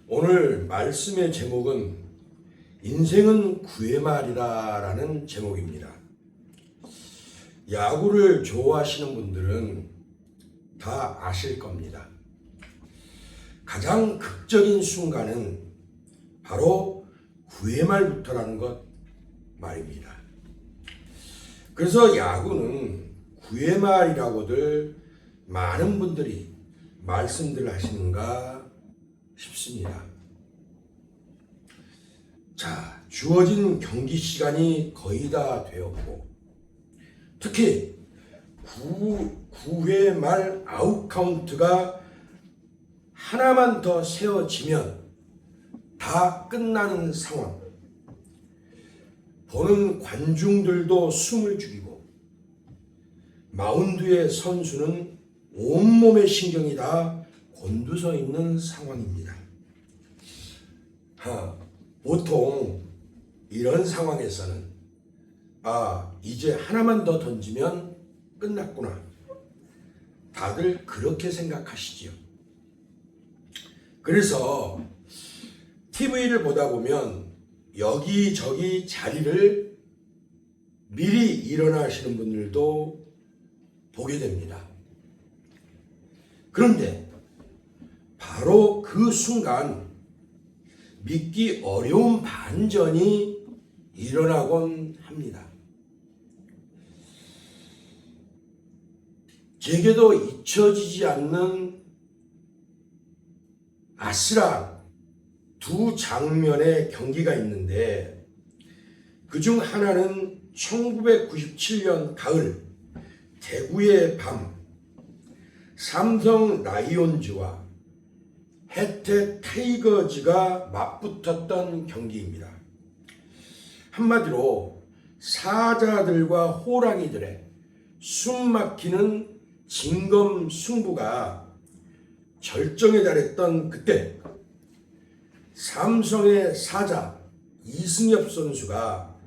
오늘 말씀의 제목은 인생은 9회 말이다라는 제목입니다. 야구를 좋아하시는 분들은 다 아실 겁니다. 가장 극적인 순간은 바로 9회 말부터라는 것 말입니다. 그래서 야구는 9회 말이라고들 많은 분들이 말씀들 하시는가 싶습니다. 자, 주어진 경기 시간이 거의 다 되었고, 특히 9회 말 아웃 카운트가 하나만 더 세워지면 다 끝나는 상황. 보는 관중들도 숨을 죽이고 마운드의 선수는 온몸의 신경이 다 곤두서 있는 상황입니다. 보통 이런 상황에서는 이제 하나만 더 던지면 끝났구나. 다들 그렇게 생각하시지요. 그래서 TV를 보다 보면 여기저기 자리를 미리 일어나시는 분들도 보게 됩니다. 그런데 바로 그 순간 믿기 어려운 반전이 일어나곤 합니다. 제게도 잊혀지지 않는 아슬한 두 장면의 경기가 있는데, 그중 하나는 1997년 가을 대구의 밤 삼성 라이온즈와 혜태 타이거즈가 맞붙었던 경기입니다. 한마디로 사자들과 호랑이들의 숨막히는 진검승부가 절정에 달했던 그때, 삼성의 사자 이승엽 선수가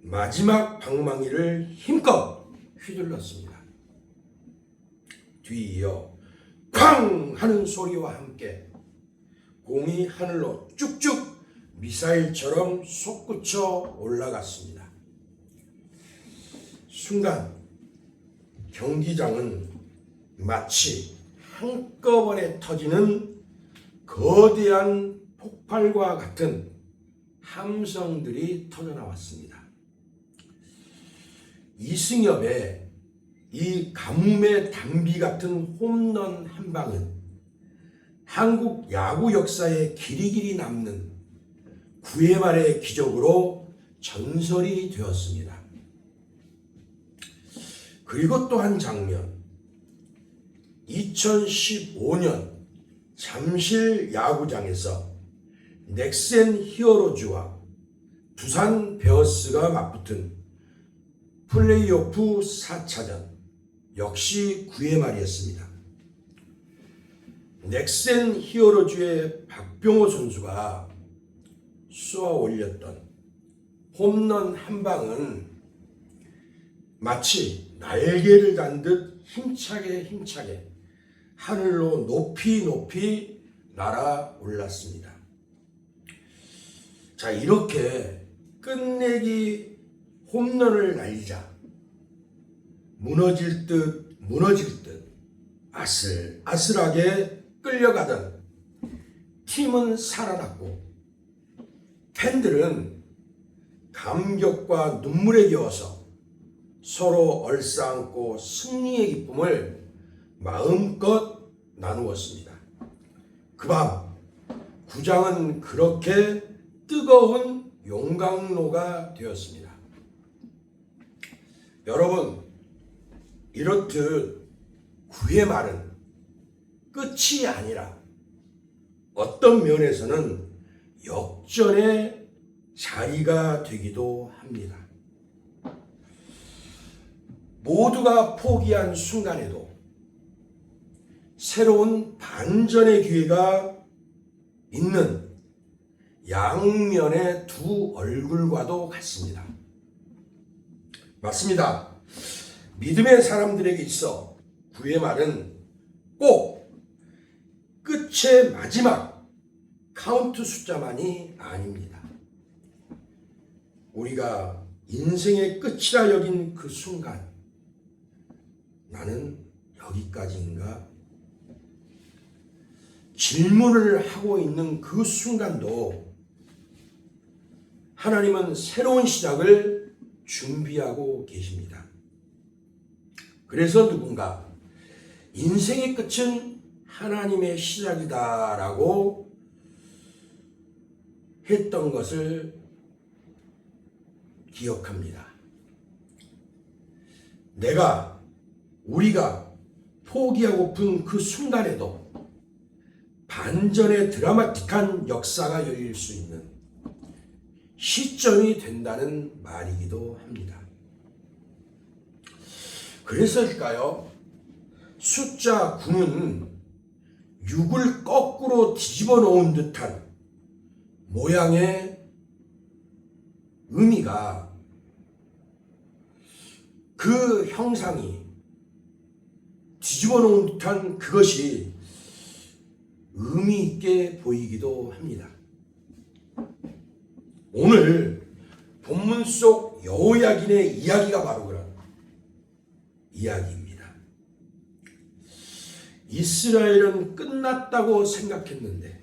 마지막 방망이를 힘껏 휘둘렀습니다. 뒤이어 쾅 하는 소리와 함께 공이 하늘로 쭉쭉 미사일처럼 솟구쳐 올라갔습니다. 순간 경기장은 마치 한꺼번에 터지는 거대한 폭발과 같은 함성들이 터져나왔습니다. 이승엽의 이 가뭄의 단비 같은 홈런 한 방은 한국 야구 역사에 길이길이 남는 9회 말의 기적으로 전설이 되었습니다. 그리고 또 한 장면, 2015년 잠실 야구장에서 넥센 히어로즈와 두산 베어스가 맞붙은 플레이오프 4차전, 역시 9회 말이었습니다. 넥센 히어로즈의 박병호 선수가 쏘아 올렸던 홈런 한 방은 마치 날개를 단 듯 힘차게 하늘로 높이 날아올랐습니다. 자, 이렇게 끝내기 홈런을 날리자 무너질 듯 아슬아슬하게 끌려가던 팀은 살아났고, 팬들은 감격과 눈물에 겨워서 서로 얼싸안고 승리의 기쁨을 마음껏 나누었습니다. 그 밤 구장은 그렇게 뜨거운 용광로가 되었습니다. 여러분, 이렇듯 9회 말은 끝이 아니라 어떤 면에서는 역전의 자리가 되기도 합니다. 모두가 포기한 순간에도 새로운 반전의 기회가 있는 양면의 두 얼굴과도 같습니다. 맞습니다. 믿음의 사람들에게 있어 9회 말은 꼭 끝의 마지막 카운트 숫자만이 아닙니다. 우리가 인생의 끝이라 여긴 그 순간, 나는 여기까지인가? 질문을 하고 있는 그 순간도 하나님은 새로운 시작을 준비하고 계십니다. 그래서 누군가 인생의 끝은 하나님의 시작이다라고 했던 것을 기억합니다. 우리가 포기하고픈 그 순간에도 반전의 드라마틱한 역사가 열릴 수 있는 시점이 된다는 말이기도 합니다. 그래서일까요? 숫자 9는 6을 거꾸로 뒤집어 놓은 듯한 모양의 의미가, 그 형상이 뒤집어 놓은 듯한 그것이 의미 있게 보이기도 합니다. 오늘 본문 속 여호야긴의 이야기가 바로 그런 이야기입니다. 이스라엘은 끝났다고 생각했는데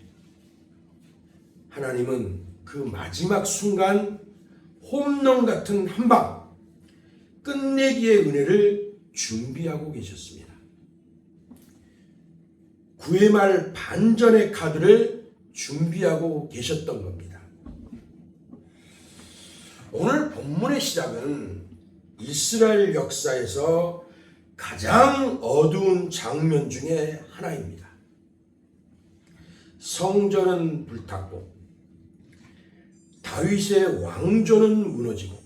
하나님은 그 마지막 순간 홈런 같은 한방, 끝내기의 은혜를 준비하고 계셨습니다. 9회 말 반전의 카드를 준비하고 계셨던 겁니다. 오늘 본문의 시작은 이스라엘 역사에서 가장 어두운 장면 중에 하나입니다. 성전은 불탔고 다윗의 왕조는 무너지고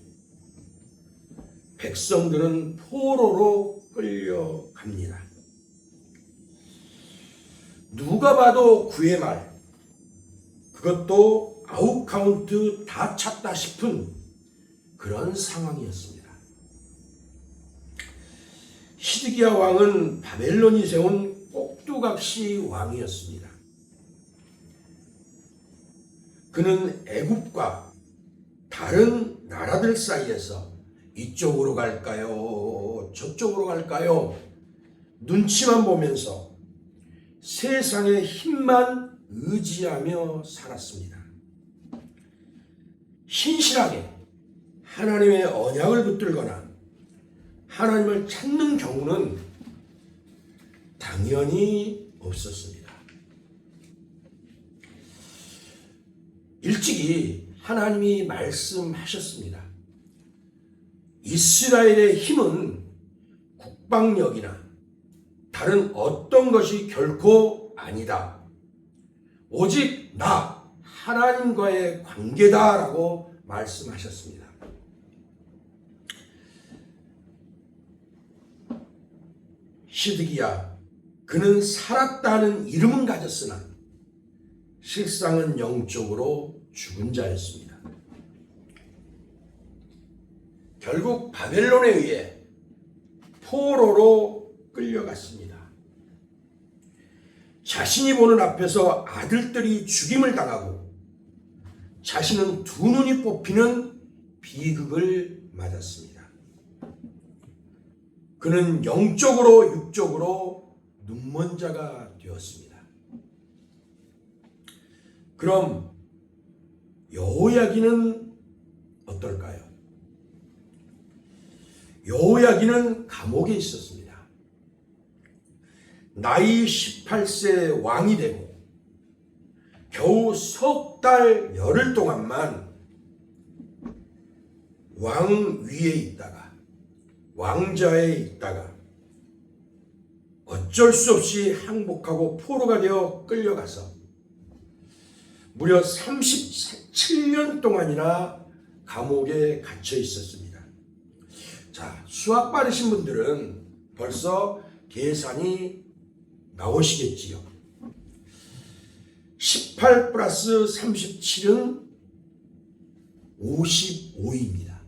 백성들은 포로로 끌려갑니다. 누가 봐도 9회 말, 그것도 아웃카운트 다 찼다 싶은 그런 상황이었습니다. 시드기야 왕은 바벨론이 세운 꼭두각시 왕이었습니다. 그는 애굽과 다른 나라들 사이에서 이쪽으로 갈까요? 저쪽으로 갈까요? 눈치만 보면서 세상의 힘만 의지하며 살았습니다. 신실하게 하나님의 언약을 붙들거나 하나님을 찾는 경우는 당연히 없었습니다. 일찍이 하나님이 말씀하셨습니다. 이스라엘의 힘은 국방력이나 다른 어떤 것이 결코 아니다. 오직 나 하나님과의 관계다라고 말씀하셨습니다. 시드기야, 그는 살았다는 이름은 가졌으나 실상은 영적으로 죽은 자였습니다. 결국 바벨론에 의해 포로로 끌려갔습니다. 자신이 보는 앞에서 아들들이 죽임을 당하고 자신은 두 눈이 뽑히는 비극을 맞았습니다. 그는 영적으로 육적으로 눈먼 자가 되었습니다. 그럼 여호야긴은 어떨까요? 여호야긴은 감옥에 있었습니다. 나이 18세 왕이 되고 겨우 석 달 열흘 동안만 왕 위에 있다가 왕좌에 있다가 어쩔 수 없이 항복하고 포로가 되어 끌려가서 무려 37년 동안이나 감옥에 갇혀 있었습니다. 자, 수학 빠르신 분들은 벌써 계산이 나오시겠지요. 18 플러스 37은 55입니다.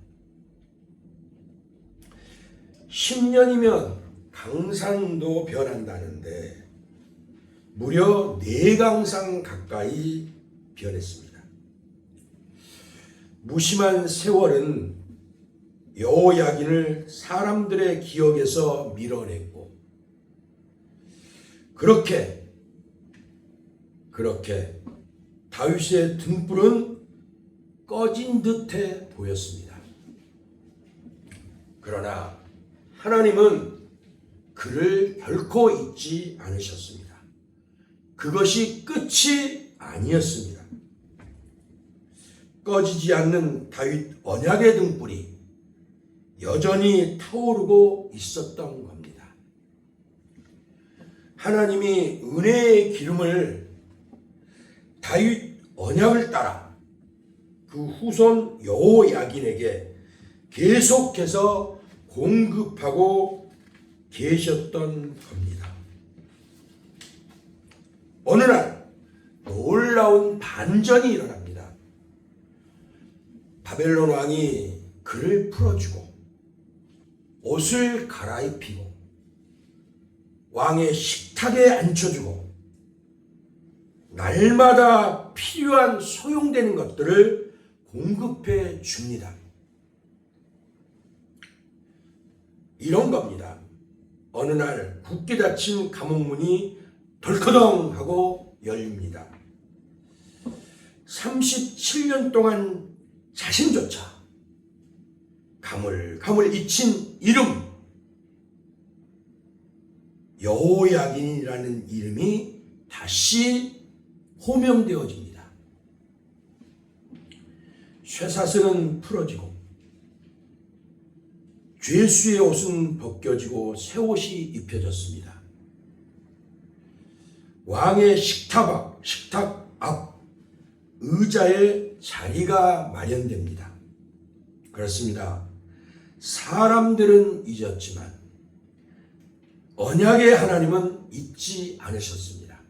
10년이면 강산도 변한다는데 무려 4강산 가까이 변했습니다. 무심한 세월은 여호야긴을 사람들의 기억에서 밀어냈고 그렇게 다윗의 등불은 꺼진 듯해 보였습니다. 그러나 하나님은 그를 결코 잊지 않으셨습니다. 그것이 끝이 아니었습니다. 꺼지지 않는 다윗 언약의 등불이 여전히 타오르고 있었던 겁니다. 하나님이 은혜의 기름을 다윗 언약을 따라 그 후손 여호야긴에게 계속해서 공급하고 계셨던 겁니다. 어느 날 놀라운 반전이 일어납니다. 바벨론 왕이 그를 풀어주고 옷을 갈아입히고 왕의 식탁에 앉혀주고 날마다 필요한 소용되는 것들을 공급해 줍니다. 이런 겁니다. 어느 날 굳게 닫힌 감옥문이 덜커덩 하고 열립니다. 37년 동안 자신조차 가물가물 잊힌 이름 여호야긴이라는 이름이 다시 호명되어집니다. 쇠사슬은 풀어지고 죄수의 옷은 벗겨지고 새 옷이 입혀졌습니다. 왕의 식탁 앞 의자에 자리가 마련됩니다. 그렇습니다. 사람들은 잊었지만 언약의 하나님은 잊지 않으셨습니다.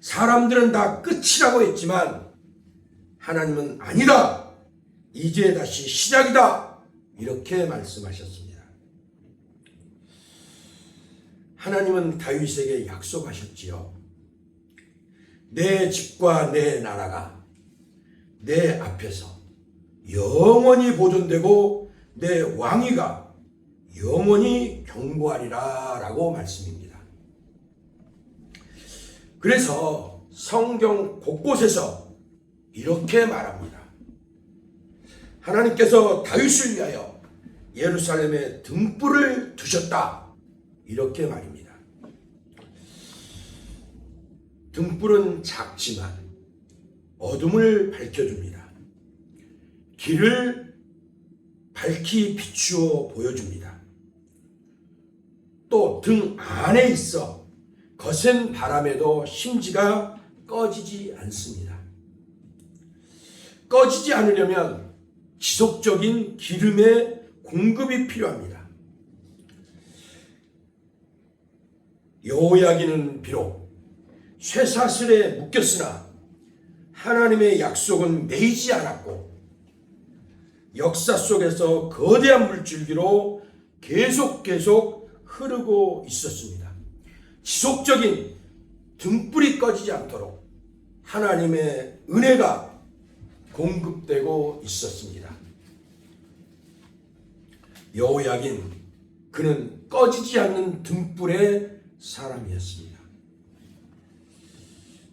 사람들은 다 끝이라고 했지만 하나님은 아니다. 이제 다시 시작이다. 이렇게 말씀하셨습니다. 하나님은 다윗에게 약속하셨지요. 내 집과 내 나라가 내 앞에서 영원히 보존되고 내 왕위가 영원히 경고하리라 라고 말씀입니다. 그래서 성경 곳곳에서 이렇게 말합니다. 하나님께서 다윗을 위하여 예루살렘에 등불을 두셨다. 이렇게 말입니다. 등불은 작지만 어둠을 밝혀줍니다. 길을 밝히 비추어 보여줍니다. 또 등 안에 있어 거센 바람에도 심지가 꺼지지 않습니다. 꺼지지 않으려면 지속적인 기름의 공급이 필요합니다. 여호야긴은 비록 쇠사슬에 묶였으나 하나님의 약속은 매이지 않았고 역사 속에서 거대한 물줄기로 계속 흐르고 있었습니다. 지속적인 등불이 꺼지지 않도록 하나님의 은혜가 공급되고 있었습니다. 여호야긴 그는 꺼지지 않는 등불의 사람이었습니다.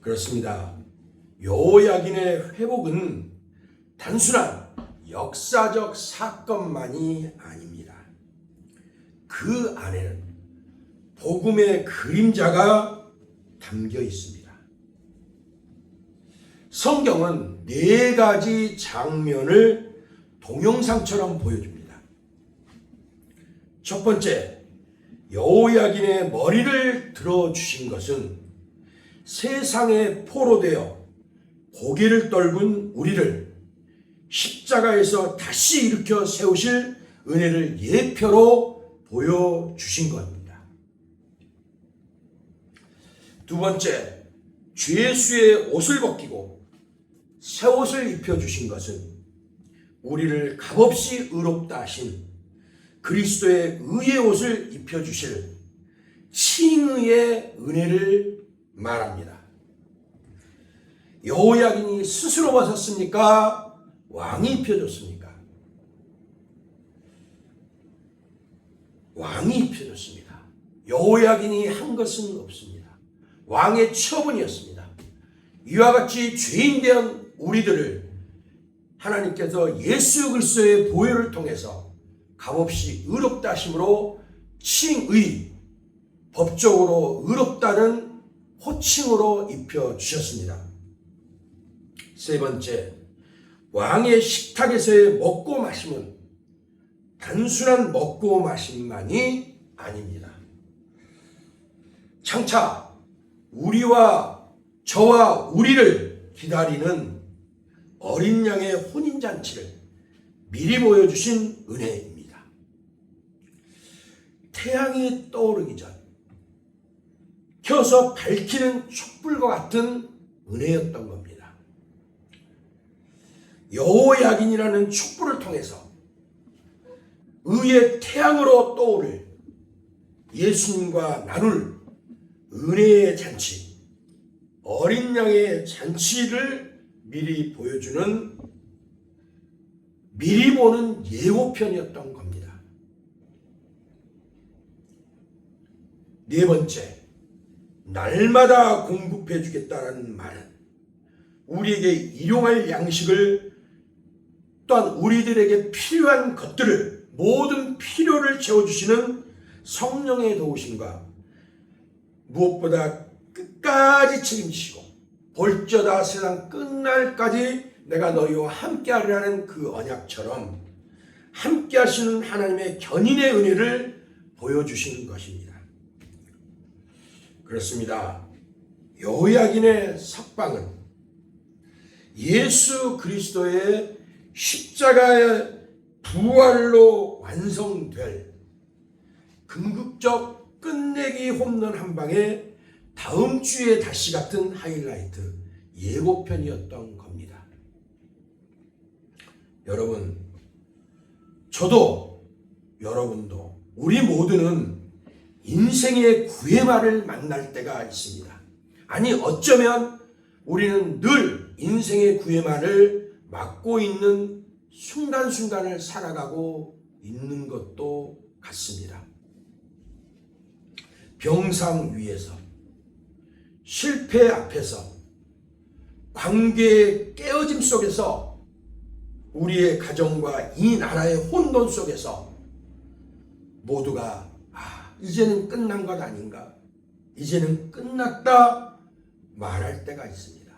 그렇습니다. 여호야긴의 회복은 단순한 역사적 사건만이 아닙니다. 그 안에는 복음의 그림자가 담겨 있습니다. 성경은 4가지 장면을 동영상처럼 보여줍니다. 첫 번째, 여호야긴의 머리를 들어주신 것은 세상에 포로되어 고개를 떨군 우리를 십자가에서 다시 일으켜 세우실 은혜를 예표로 보여주신 겁니다. 두 번째, 죄수의 옷을 벗기고 새 옷을 입혀주신 것은 우리를 값없이 의롭다 하신 그리스도의 의의 옷을 입혀주실 칭의의 은혜를 말합니다. 여호야긴이 스스로 벗었습니까? 왕이 입혀줬습니까? 왕이 입혀줬습니다. 여호야긴이 한 것은 없습니다. 왕의 처분이었습니다. 이와 같이 죄인된 우리들을 하나님께서 예수 그리스도의 보혈을 통해서 값없이 의롭다 하심으로 칭의, 법적으로 의롭다는 호칭으로 입혀주셨습니다. 세 번째, 왕의 식탁에서의 먹고 마심은 단순한 먹고 마심만이 아닙니다. 장차 우리와 저와 우리를 기다리는 어린 양의 혼인잔치를 미리 보여주신 은혜입니다. 태양이 떠오르기 전 켜서 밝히는 촛불과 같은 은혜였던 겁니다. 여호야긴이라는 촛불을 통해서 의의 태양으로 떠오를 예수님과 나눌 은혜의 잔치, 어린 양의 잔치를 미리 보여주는, 미리 보는 예고편이었던 겁니다. 네 번째, 날마다 공급해 주겠다는 말은 우리에게 일용할 양식을, 또한 우리들에게 필요한 것들을, 모든 필요를 채워주시는 성령의 도우심과 무엇보다 끝까지 책임지시고 볼저다 세상 끝날까지 내가 너희와 함께하리라는 그 언약처럼 함께하시는 하나님의 견인의 은혜를 보여주시는 것입니다. 그렇습니다. 여호야긴의 석방은 예수 그리스도의 십자가의 부활로 완성될 궁극적 끝내기 홈런 한 방에 다음 주에 다시 같은 하이라이트 예고편이었던 겁니다. 여러분, 저도 여러분도 우리 모두는 인생의 구애말을 만날 때가 있습니다. 아니, 어쩌면 우리는 늘 인생의 구애말을 맞고 있는 순간순간을 살아가고 있는 것도 같습니다. 병상 위에서, 실패 앞에서, 관계의 깨어짐 속에서, 우리의 가정과 이 나라의 혼돈 속에서 모두가 이제는 끝난 것 아닌가, 이제는 끝났다 말할 때가 있습니다.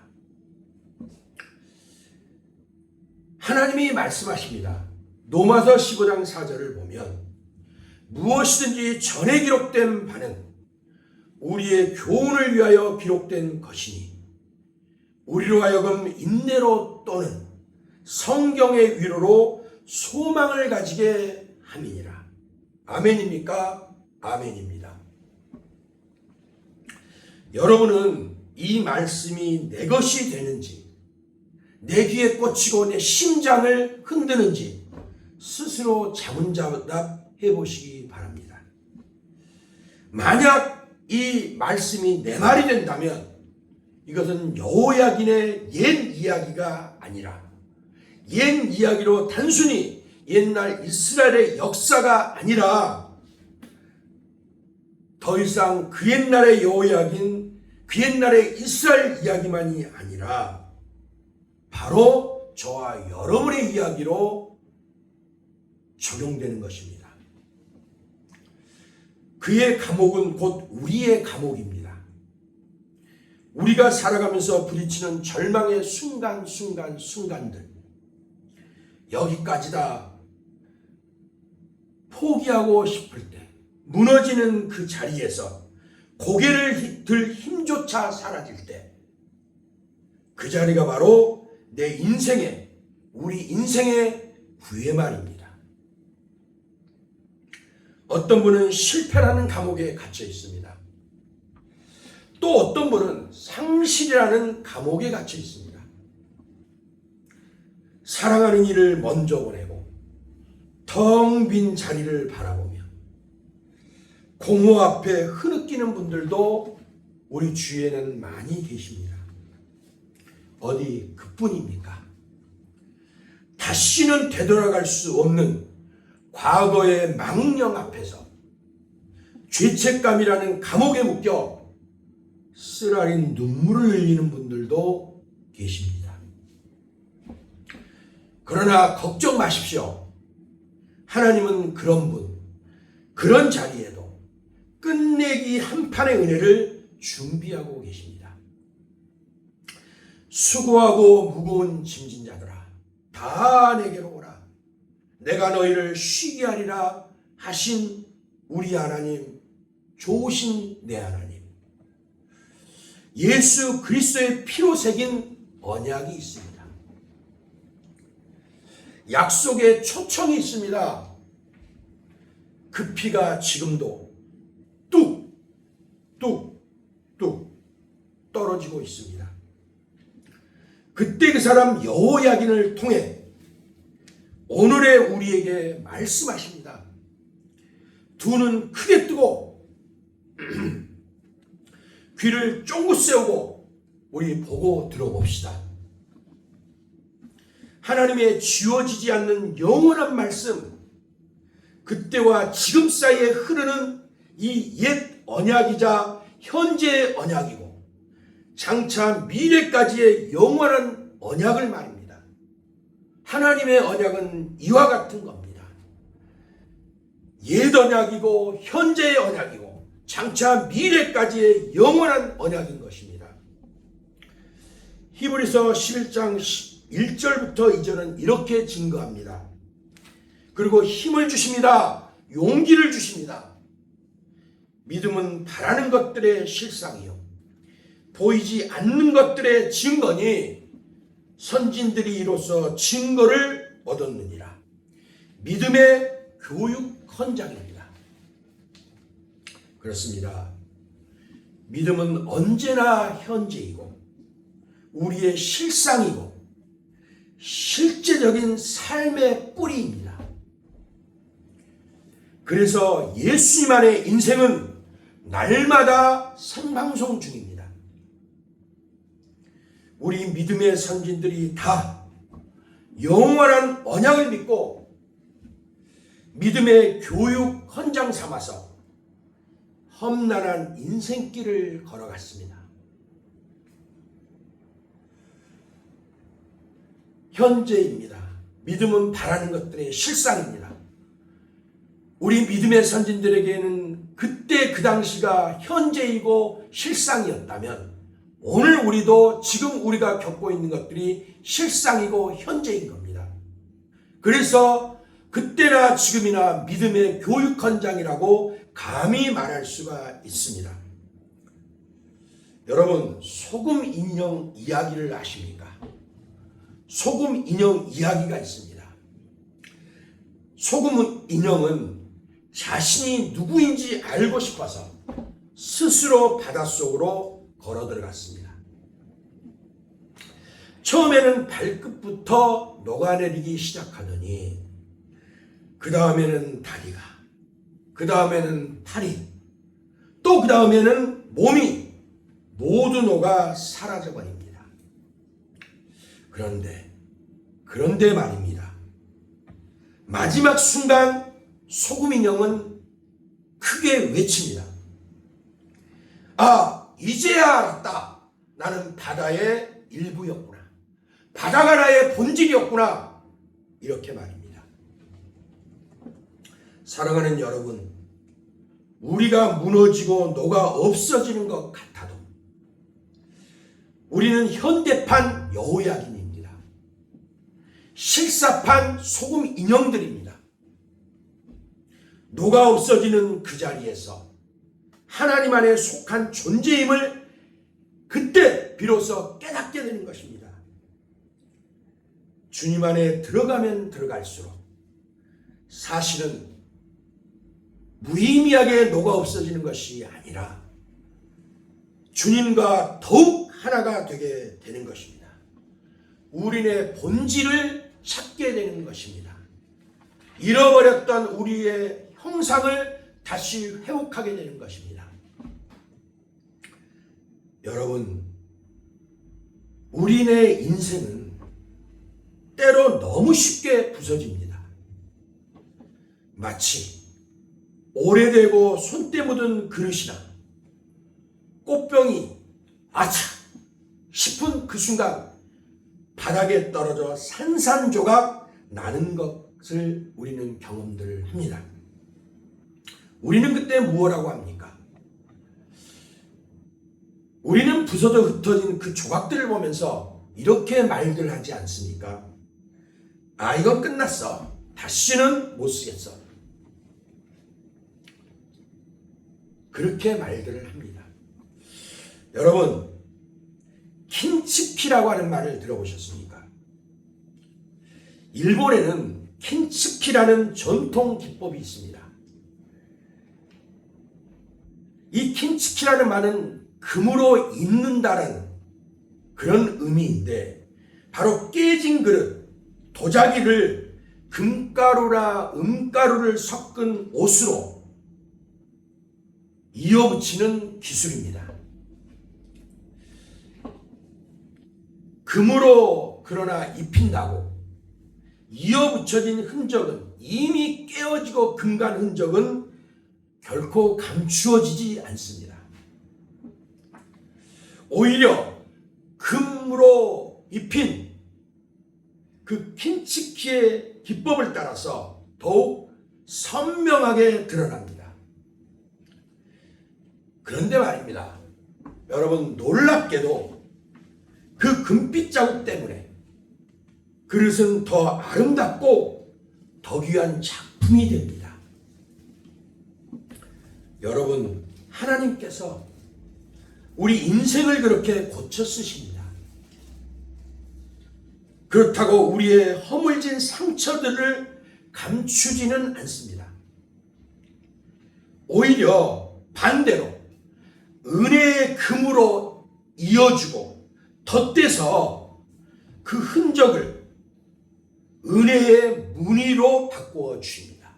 하나님이 말씀하십니다. 로마서 15장 4절을 보면 무엇이든지 전에 기록된 바는 우리의 교훈을 위하여 기록된 것이니 우리로 하여금 인내로 또는 성경의 위로로 소망을 가지게 함이니라. 아멘입니까? 아멘입니다. 여러분은 이 말씀이 내 것이 되는지, 내 귀에 꽂히고 내 심장을 흔드는지 스스로 자문자답해 보시기 바랍니다. 만약 이 말씀이 내 말이 된다면 이것은 여호야긴의 옛 이야기가 아니라 옛 이야기로 단순히 옛날 이스라엘의 역사가 아니라 더 이상 그 옛날의 여호야긴, 그 옛날의 이스라엘 이야기만이 아니라 바로 저와 여러분의 이야기로 적용되는 것입니다. 그의 감옥은 곧 우리의 감옥입니다. 우리가 살아가면서 부딪히는 절망의 순간들, 여기까지다 포기하고 싶을 때, 무너지는 그 자리에서 고개를 들 힘조차 사라질 때, 그 자리가 바로 내 인생의, 우리 인생의 구애말입니다. 어떤 분은 실패라는 감옥에 갇혀 있습니다. 또 어떤 분은 상실이라는 감옥에 갇혀 있습니다. 사랑하는 이를 먼저 보내고 텅 빈 자리를 바라보며 공허 앞에 흐느끼는 분들도 우리 주위에는 많이 계십니다. 어디 그뿐입니까? 다시는 되돌아갈 수 없는 과거의 망령 앞에서 죄책감이라는 감옥에 묶여 쓰라린 눈물을 흘리는 분들도 계십니다. 그러나 걱정 마십시오. 하나님은 그런 분, 그런 자리에도 끝내기 한판의 은혜를 준비하고 계십니다. 수고하고 무거운 짐진 자들아, 다 내게로 오라. 내가 너희를 쉬게 하리라 하신 우리 하나님, 좋으신 내 하나님. 예수 그리스도의 피로 새긴 언약이 있습니다. 약속의 초청이 있습니다. 그 피가 지금도 뚝 떨어지고 있습니다. 그때 그 사람 여호야긴을 통해 오늘의 우리에게 말씀하십니다. 두 눈 크게 뜨고 귀를 쫑긋 세우고 우리 보고 들어봅시다. 하나님의 지워지지 않는 영원한 말씀, 그때와 지금 사이에 흐르는 이 옛 언약이자 현재의 언약이고 장차 미래까지의 영원한 언약을 말입니다. 하나님의 언약은 이와 같은 겁니다. 옛 언약이고 현재의 언약이고 장차 미래까지의 영원한 언약인 것입니다. 히브리서 11장 1절부터 2절은 이렇게 증거합니다. 그리고 힘을 주십니다. 용기를 주십니다. 믿음은 바라는 것들의 실상이요 보이지 않는 것들의 증거니 선진들이 이로써 증거를 얻었느니라. 믿음의 교육 헌장입니다. 그렇습니다. 믿음은 언제나 현재이고 우리의 실상이고 실제적인 삶의 뿌리입니다. 그래서 예수님 안의 인생은 날마다 생방송 중입니다. 우리 믿음의 선진들이 다 영원한 언약을 믿고 믿음의 교육 헌장 삼아서 험난한 인생길을 걸어갔습니다. 현재입니다. 믿음은 바라는 것들의 실상입니다. 우리 믿음의 선진들에게는 그때 그 당시가 현재이고 실상이었다면 오늘 우리도 지금 우리가 겪고 있는 것들이 실상이고 현재인 겁니다. 그래서 그때나 지금이나 믿음의 교육 헌장이라고 감히 말할 수가 있습니다. 여러분, 소금 인형 이야기를 아십니까? 소금 인형 이야기가 있습니다. 소금 인형은 자신이 누구인지 알고 싶어서 스스로 바닷속으로 걸어 들어갔습니다. 처음에는 발끝부터 녹아내리기 시작하더니 그 다음에는 다리가, 그 다음에는 팔이, 또 그 다음에는 몸이 모두 녹아 사라져 버립니다. 그런데 말입니다. 마지막 순간 소금 인형은 크게 외칩니다. 아, 이제야 알았다. 나는 바다의 일부였구나. 바다가 나의 본질이었구나. 이렇게 말입니다. 사랑하는 여러분, 우리가 무너지고 녹아 없어지는 것 같아도 우리는 현대판 여호야긴입니다. 실사판 소금 인형들입니다. 녹아 없어지는 그 자리에서 하나님 안에 속한 존재임을 그때 비로소 깨닫게 되는 것입니다. 주님 안에 들어가면 들어갈수록 사실은 무의미하게 녹아 없어지는 것이 아니라 주님과 더욱 하나가 되게 되는 것입니다. 우리의 본질을 찾게 되는 것입니다. 잃어버렸던 우리의 형상을 다시 회복하게 되는 것입니다. 여러분, 우리네 인생은 때로 너무 쉽게 부서집니다. 마치 오래되고 손때 묻은 그릇이나 꽃병이 아차 싶은 그 순간 바닥에 떨어져 산산조각 나는 것을 우리는 경험들을 합니다. 우리는 그때 무엇라고 합니까? 우리는 부서져 흩어진 그 조각들을 보면서 이렇게 말들 하지 않습니까? 아, 이건 끝났어. 다시는 못 쓰겠어. 그렇게 말들을 합니다. 여러분, 킨츠키라고 하는 말을 들어보셨습니까? 일본에는 킨츠키라는 전통 기법이 있습니다. 이 킨츠키라는 말은 금으로 잇는다는 그런 의미인데, 바로 깨진 그릇, 도자기를 금가루나 은가루를 섞은 옷으로 이어붙이는 기술입니다. 금으로 그러나 입힌다고 이어붙여진 흔적은, 이미 깨어지고 금간 흔적은 결코 감추어지지 않습니다. 오히려 금으로 입힌 그 킨츠키의 기법을 따라서 더욱 선명하게 드러납니다. 그런데 말입니다. 여러분, 놀랍게도 그 금빛 자국 때문에 그릇은 더 아름답고 더 귀한 작품이 됩니다. 여러분, 하나님께서 우리 인생을 그렇게 고쳐 쓰십니다. 그렇다고 우리의 허물진 상처들을 감추지는 않습니다. 오히려 반대로 은혜의 금으로 이어주고 덧대서 그 흔적을 은혜의 무늬로 바꾸어 주십니다.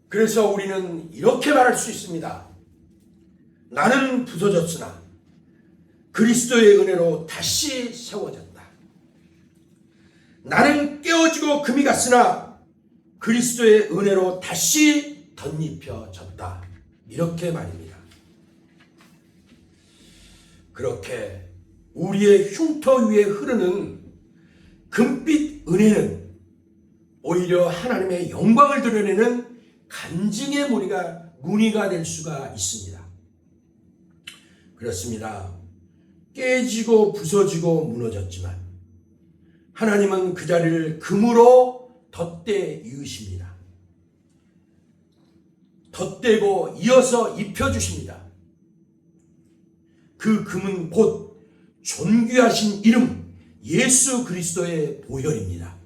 그래서 우리는 이렇게 말할 수 있습니다. 나는 부서졌으나 그리스도의 은혜로 다시 세워졌다. 나는 깨어지고 금이 갔으나 그리스도의 은혜로 다시 덧입혀졌다. 이렇게 말입니다. 그렇게 우리의 흉터 위에 흐르는 금빛 은혜는 오히려 하나님의 영광을 드러내는 간증의 무늬가 될 수가 있습니다. 그렇습니다. 깨지고 부서지고 무너졌지만 하나님은 그 자리를 금으로 덧대 이으십니다. 덧대고 이어서 입혀주십니다. 그 금은 곧 존귀하신 이름 예수 그리스도의 보혈입니다.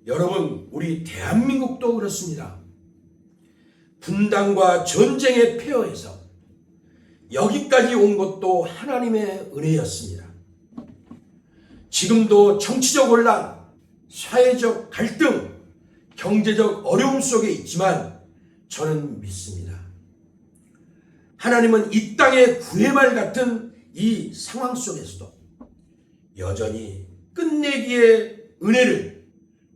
여러분, 우리 대한민국도 그렇습니다. 분단과 전쟁의 폐허에서 여기까지 온 것도 하나님의 은혜였습니다. 지금도 정치적 혼란, 사회적 갈등, 경제적 어려움 속에 있지만 저는 믿습니다. 하나님은 이 땅의 구해말 같은 이 상황 속에서도 여전히 끝내기의 은혜를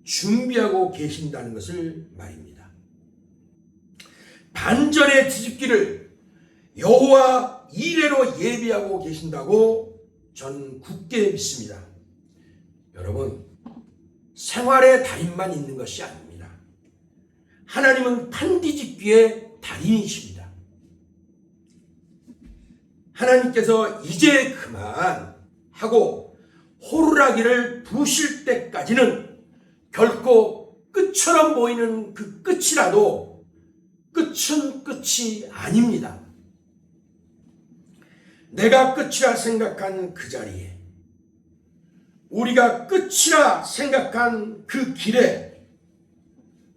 준비하고 계신다는 것을 말입니다. 반전의 뒤집기를 여호와 이레로 예비하고 계신다고 저는 굳게 믿습니다. 여러분, 생활의 달인만 있는 것이 아닙니다. 하나님은 판뒤집기의 달인이십니다. 하나님께서 이제 그만 하고 호루라기를 부실 때까지는 결코 끝처럼 보이는 그 끝이라도 끝은 끝이 아닙니다. 내가 끝이라 생각한 그 자리에, 우리가 끝이라 생각한 그 길에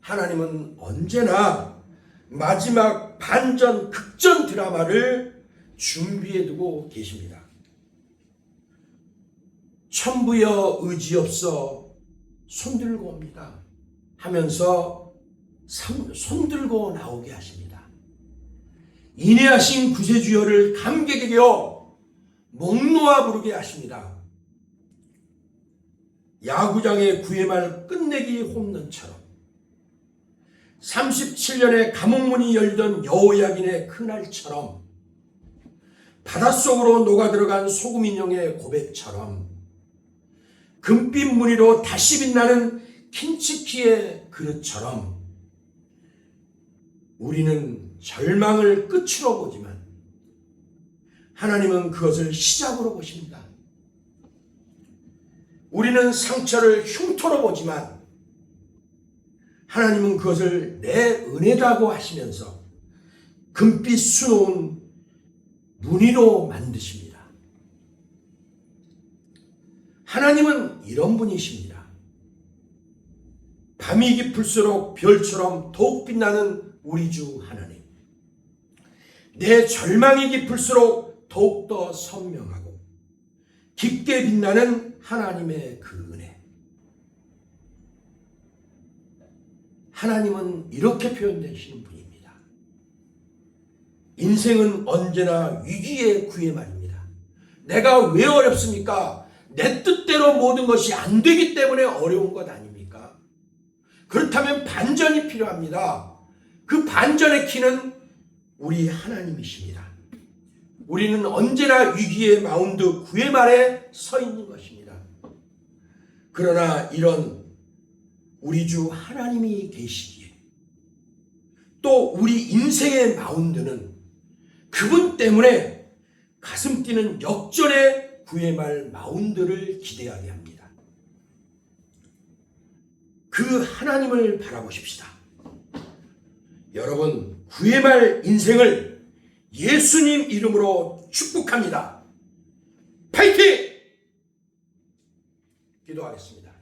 하나님은 언제나 마지막 반전 극전 드라마를 준비해두고 계십니다. 천부여 의지없어 손들고 옵니다 하면서 손들고 나오게 하십니다. 인내하신 구세주여를 감격에 겨워 목 놓아 부르게 하십니다. 야구장의 9회 말 끝내기 홈런처럼 37년의 감옥문이 열리던 여호야긴의 그날처럼 바닷속으로 녹아들어간 소금 인형의 고백처럼 금빛 무늬로 다시 빛나는 킨치키의 그릇처럼 우리는 절망을 끝으로 보지만 하나님은 그것을 시작으로 보십니다. 우리는 상처를 흉터로 보지만 하나님은 그것을 내 은혜라고 하시면서 금빛 수놓은 무늬로 만드십니다. 하나님은 이런 분이십니다. 밤이 깊을수록 별처럼 더욱 빛나는 우리 주 하나님. 내 절망이 깊을수록 더욱더 선명하고 깊게 빛나는 하나님의 그 은혜. 하나님은 이렇게 표현되시는 분입니다. 인생은 언제나 위기의 구애 말입니다. 내가 왜 어렵습니까? 내 뜻대로 모든 것이 안 되기 때문에 어려운 것 아닙니까? 그렇다면 반전이 필요합니다. 그 반전의 키는 우리 하나님이십니다. 우리는 언제나 위기의 마운드 9회 말에 서 있는 것입니다. 그러나 이런 우리 주 하나님이 계시기에 또 우리 인생의 마운드는 그분 때문에 가슴 뛰는 역전의 9회 말 마운드를 기대하게 합니다. 그 하나님을 바라보십시다. 여러분, 9회 말 인생을 예수님 이름으로 축복합니다. 파이팅! 기도하겠습니다.